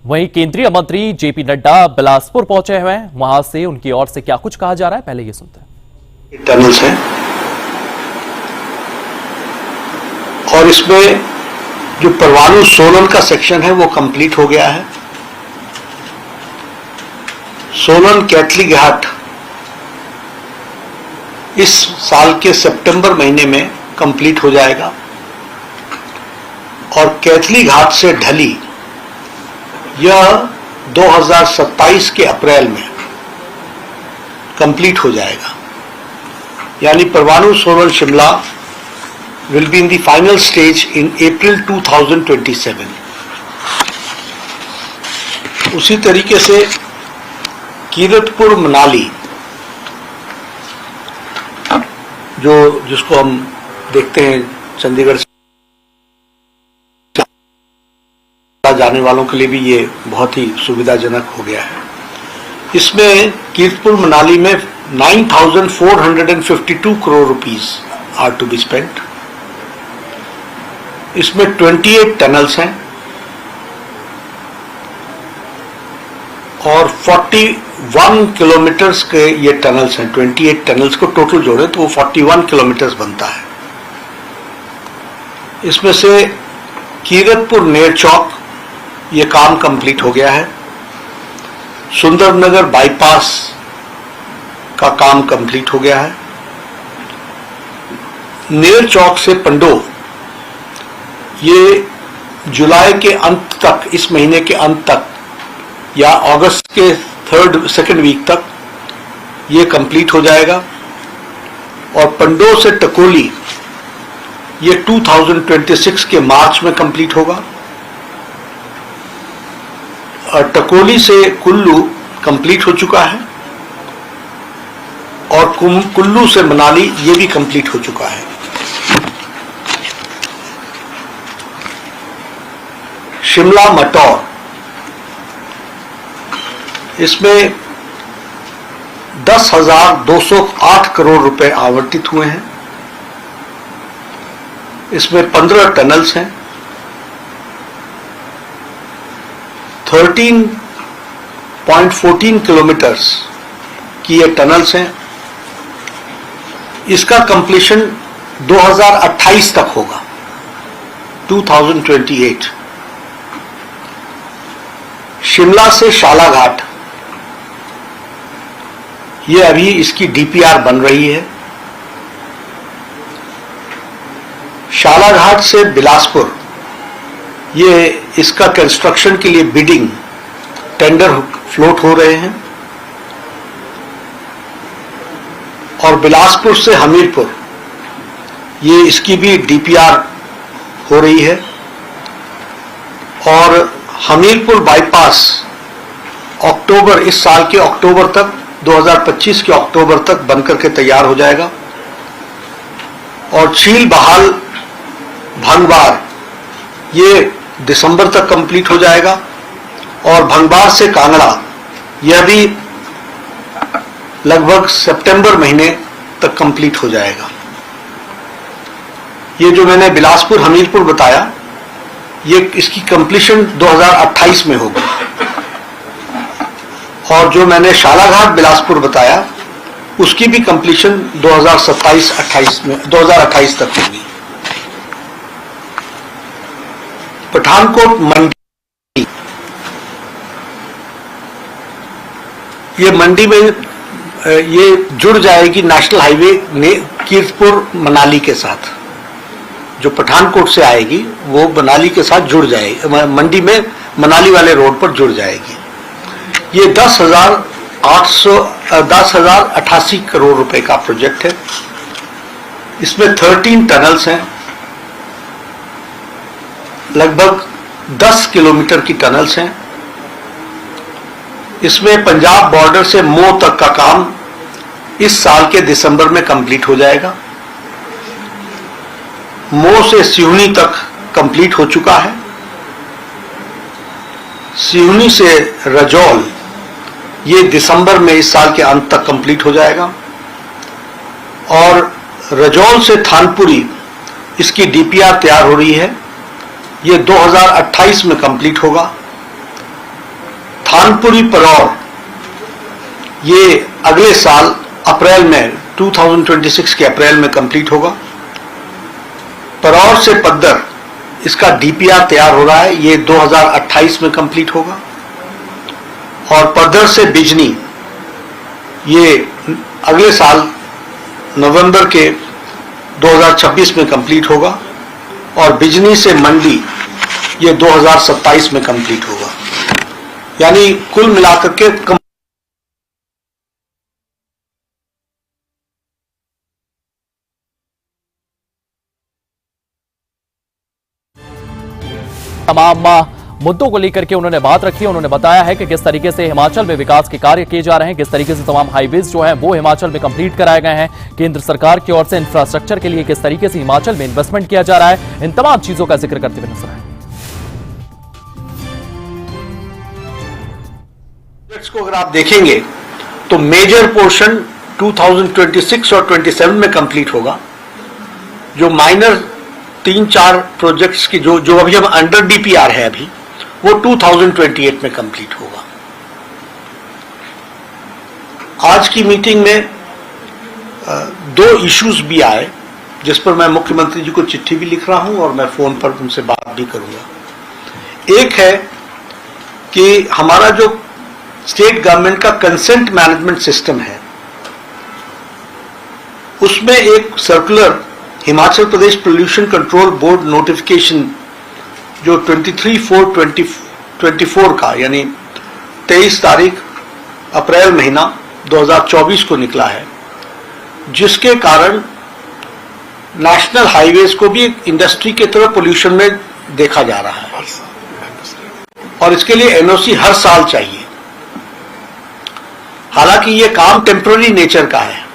वहीं केंद्रीय मंत्री जेपी नड्डा बिलासपुर पहुंचे हुए हैं। वहां से उनकी ओर से क्या कुछ कहा जा रहा है, पहले ये सुनते हैं। टनल्स हैं और इसमें जो परवाणु सोलन का सेक्शन है वो कंप्लीट हो गया है। सोलन कैथली घाट इस साल के सितंबर महीने में कंप्लीट हो जाएगा और कैथली घाट से ढली यह 2027 के अप्रैल में कंप्लीट हो जाएगा। यानी Parwanoo Solan Shimla will be in the final stage in April 2027। उसी तरीके से कीरतपुर मनाली जिसको हम देखते हैं चंडीगढ़ से जाने वालों के लिए भी ये बहुत ही सुविधाजनक हो गया है। इसमें कीरतपुर मनाली में 9,452 crore rupees are to be spent. इसमें 28 टनल्स हैं और 41 किलोमीटर्स के ये टनल्स हैं। 28 टनल्स को टोटल जोड़े तो वो 41 किलोमीटर्स बनता है। इसमें से कीरतपुर नेर चौक ये काम कंप्लीट हो गया है। सुंदरनगर बाईपास का काम कंप्लीट हो गया है। नेर चौक से पंडो ये जुलाई के अंत तक, इस महीने के अंत तक या अगस्त के सेकेंड वीक तक ये कंप्लीट हो जाएगा। और पंडो से टकोली ये 2026 के मार्च में कंप्लीट होगा। और टकोली से कुल्लू कंप्लीट हो चुका है और कुल्लू से मनाली ये भी कंप्लीट हो चुका है। शिमला मटौर इसमें 10,208 करोड़ रुपए आवंटित हुए हैं। इसमें 15 टनल्स हैं, 13.14 किलोमीटर्स की ये टनल्स हैं। इसका कंप्लीशन 2028 तक होगा, 2028। शिमला से शालाघाट ये अभी इसकी डीपीआर बन रही है। शालाघाट से बिलासपुर ये इसका कंस्ट्रक्शन के लिए बिडिंग टेंडर फ्लोट हो रहे हैं। और बिलासपुर से हमीरपुर ये इसकी भी डीपीआर हो रही है। और हमीरपुर बाईपास अक्टूबर, इस साल के अक्टूबर तक, 2025 के अक्टूबर तक बनकर के तैयार हो जाएगा। और छील बहाल भंगबार ये दिसंबर तक कंप्लीट हो जाएगा। और भंगबार से कांगड़ा यह भी लगभग सितंबर महीने तक कंप्लीट हो जाएगा। ये जो मैंने बिलासपुर हमीरपुर बताया ये इसकी कंप्लीशन 2028 में होगी। और जो मैंने शालाघाट बिलासपुर बताया उसकी भी कंप्लीशन 2027-28 तक होगी। पठानकोट मंडी, ये मंडी में ये जुड़ जाएगी नेशनल हाईवे कीरतपुर मनाली के साथ। जो पठानकोट से आएगी वो मनाली के साथ जुड़ जाएगी, मंडी में मनाली वाले रोड पर जुड़ जाएगी। ये 10,088 करोड़ रुपए का प्रोजेक्ट है। इसमें 13 टनल्स हैं, लगभग 10 किलोमीटर की टनल्स हैं। इसमें पंजाब बॉर्डर से मोह तक का काम इस साल के दिसंबर में कंप्लीट हो जाएगा। मोह से सिवनी तक कंप्लीट हो चुका है। सिवनी से रजौल ये दिसंबर में इस साल के अंत तक कंप्लीट हो जाएगा। और रजौल से थानपुरी इसकी डीपीआर तैयार हो रही है, ये 2028 में कंप्लीट होगा। थानपुरी परौर ये अगले साल अप्रैल में 2026 के अप्रैल में कंप्लीट होगा। परौर से पद्दर इसका डीपीआर तैयार हो रहा है, ये 2028 में कंप्लीट होगा। और पद्दर से बिजनी ये अगले साल नवंबर के 2026 में कंप्लीट होगा। और बिजनी से मंडी ये 2027 में कंप्लीट होगा। यानी कुल मिलाकर के तमाम मुद्दों को लेकर के उन्होंने बात रखी। उन्होंने बताया है कि किस तरीके से हिमाचल में विकास के कार्य किए जा रहे हैं, किस तरीके से तमाम हाईवेज जो हैं वो हिमाचल में कंप्लीट कराए गए हैं, केंद्र सरकार की ओर से इंफ्रास्ट्रक्चर के लिए किस तरीके से हिमाचल में इन्वेस्टमेंट किया जा रहा है, इन तमाम चीजों का जिक्र करते हुए नजर आए। को अगर आप देखेंगे तो मेजर पोर्शन 2026 और 27 में कंप्लीट होगा। जो माइनर 3-4 प्रोजेक्ट्स की जो अभी हम अंडर डीपीआर है अभी, वो 2028 में कंप्लीट होगा। आज की मीटिंग में 2 इश्यूज भी आए जिस पर मैं मुख्यमंत्री जी को चिट्ठी भी लिख रहा हूं और मैं फोन पर उनसे बात भी करूंगा। एक है कि हमारा जो स्टेट गवर्नमेंट का कंसेंट मैनेजमेंट सिस्टम है, उसमें एक circular Himachal Pradesh pollution control board notification जो 23/4/2024 का यानी 23 तारीख अप्रैल महीना 2024 को निकला है, जिसके कारण नेशनल हाईवेज को भी एक इंडस्ट्री की तरह पोल्यूशन में देखा जा रहा है और इसके लिए एनओसी हर साल चाहिए। हालांकि ये काम टेम्पररी नेचर का है,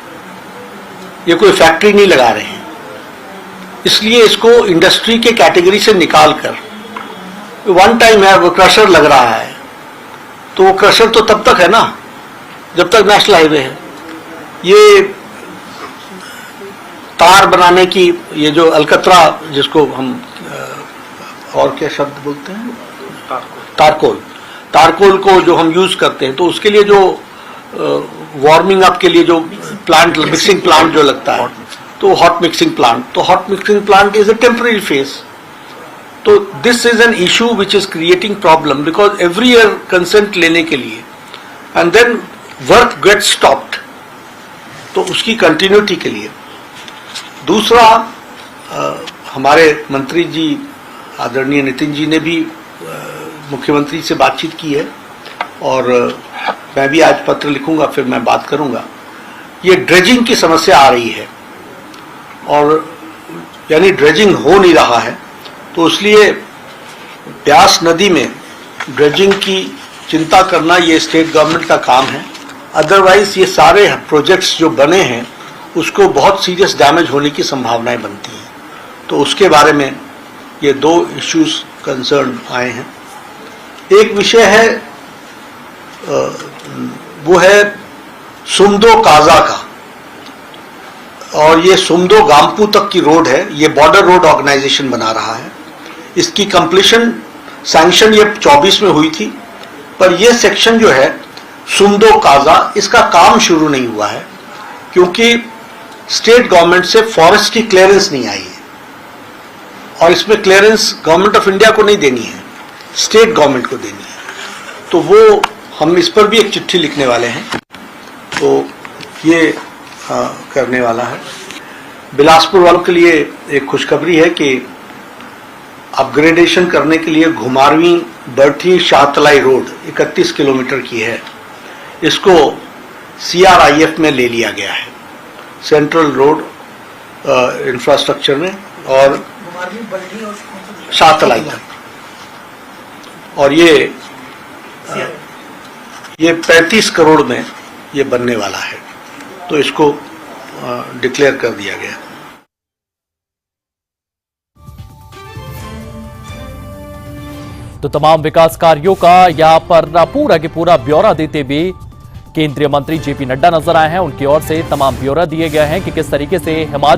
ये कोई फैक्ट्री नहीं लगा रहे हैं, इसलिए इसको इंडस्ट्री के कैटेगरी से निकालकर वन टाइम है, वो क्रशर लग रहा है, तो वो क्रशर तो तब तक है ना जब तक नेशनल हाईवे है। ये तार बनाने की ये जो अलकतरा जिसको हम और क्या शब्द बोलते हैं, तारकोल को जो हम यूज करते हैं, तो उसके लिए जो वार्मिंग अप के लिए जो प्लांट मिक्सिंग प्लांट जो लगता है, तो hot mixing plant is a temporary phase. तो this is an issue which is creating problem because every year consent लेने के लिए and then work get stopped, तो उसकी कंटिन्यूटी के लिए। दूसरा, हमारे मंत्री जी आदरणीय नितिन जी ने भी मुख्यमंत्री से बातचीत की है और मैं भी आज पत्र लिखूंगा, फिर मैं बात करूंगा। ये ड्रेजिंग की समस्या आ रही है और यानी ड्रेजिंग हो नहीं रहा है, तो इसलिए ब्यास नदी में ड्रेजिंग की चिंता करना ये स्टेट गवर्नमेंट का काम है। अदरवाइज ये सारे प्रोजेक्ट्स जो बने हैं उसको बहुत सीरियस डैमेज होने की संभावनाएं बनती हैं, तो उसके बारे में ये 2 इश्यूज कंसर्न आए हैं। एक विषय है वो है सुमदो काजा का, और ये सुमदो गामपू तक की रोड है, ये बॉर्डर रोड ऑर्गेनाइजेशन बना रहा है। इसकी कंप्लीशन सैंक्शन ये 24 में हुई थी, पर ये सेक्शन जो है सुमदो काजा, इसका काम शुरू नहीं हुआ है क्योंकि स्टेट गवर्नमेंट से फॉरेस्ट की क्लियरेंस नहीं आई है और इसमें क्लियरेंस गवर्नमेंट ऑफ इंडिया को नहीं देनी है, स्टेट गवर्नमेंट को देनी है। तो वो हम इस पर भी एक चिट्ठी लिखने वाले हैं, तो ये करने वाला है। बिलासपुर वालों के लिए एक खुशखबरी है कि अपग्रेडेशन करने के लिए घुमारवीं बरठी शाहतलाई रोड 31 किलोमीटर की है, इसको CRIF में ले लिया गया है, सेंट्रल रोड इंफ्रास्ट्रक्चर में, और शाहतलाई तक, और ये 35 करोड़ में ये बनने वाला है, तो इसको डिक्लेयर कर दिया गया। तो तमाम विकास कार्यों का यहाँ पर पूरा के पूरा ब्यौरा देते हुए केंद्रीय मंत्री JP नड्डा नजर आए हैं। उनकी ओर से तमाम ब्यौरा दिए गए हैं कि किस तरीके से हिमाचल